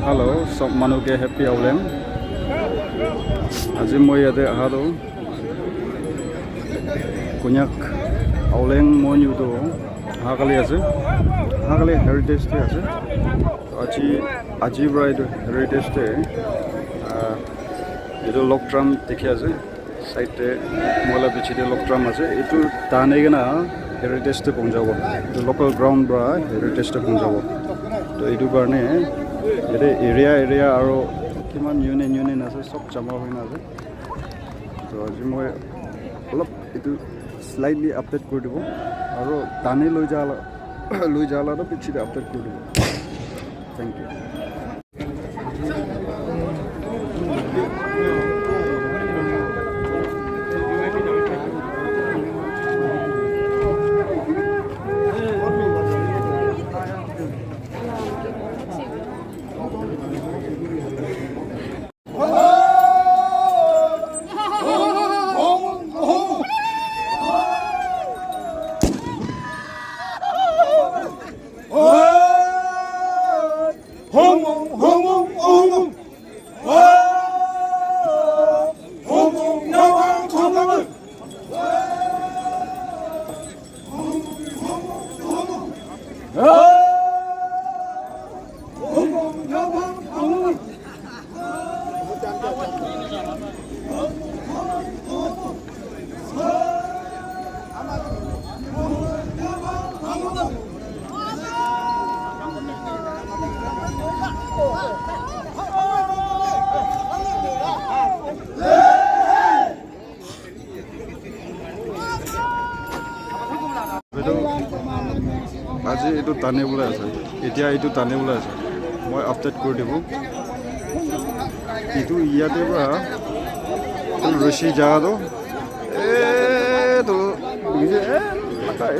Hello, सब मानु के happy आवलें আজি মই ইয়াতে আহাৰো কুনিয়াক आवलें মই নিউটো হাকালি আছে হাকালি হেৰিটেজ ডে আছে আজি পৰা এইটো হেৰিটেজ ডে এইটো লকট্ৰাম দেখি আছে সাইডে মলা পিছতে লকট্ৰাম আছে এইটো টানে কিনা heritage day Punjab local ground পৰা হেৰিটেজ ডে পঞ্জাব তো এইটো কাৰণে ইয়াতে এৰিয়া আৰু কিমান ইউনিয়ন আছে সব জমা হৈ না আছে তো আজি মই অলপ এইটো স্লাইডলি আপডেট কৰি দিব আৰু টানি লৈ যালাটো পিছতে আপডেট কৰি দিব থেংক ইউ আজি এইটো টানিবলৈ আছে এতিয়া এইটো টানিবলৈ আছে মই আপডেট কৰি দিব এইটো ইয়াতে পৰা ৰছী জাগাটো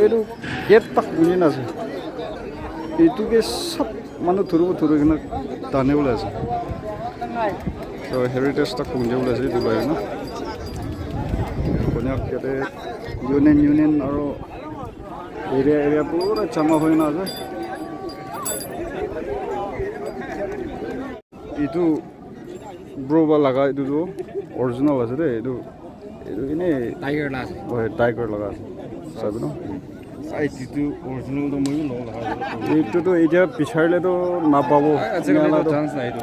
এইটো গেট তাক বুজি নাছে এইটোকে চব মানুহ ধৰিব কিনে টানিবলৈ আছে তো হেৰিটেজ তাক পুঞ্জাবলৈ আছে এইটো লৈ না কন্যাক ইয়াতে ইউনিয়ন আৰু এরিয়া পুরো জমা হয়ে না আছে এইটো ব্রোবা লাগা এইটো অরিজিনাল আছে দে এইটো এনে টাইগার লাগা আছে চাবি ন এইটো অরিজিনাল তো মই লওঁ লাগা এইটোতো এতিয়া পিছাৰিলেতো নাপাব চান্স নাই এইটো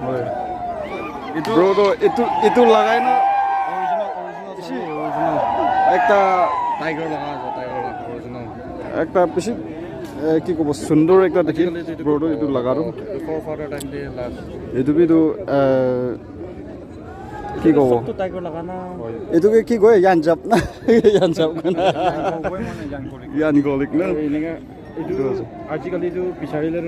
ব্রো তো এইটো লাগাই না অরিজিনাল একটা টাইগার লাগা আছে একটা বেশি কি কব সুন্দর একটা দেখি ব্রোডো এইটো লাগাৰো এইটো কি কব এইটোকে কি কয় ইয়ানজাপ না ইয়ান গলিক না আজিকালি এইটো বিচাৰিলে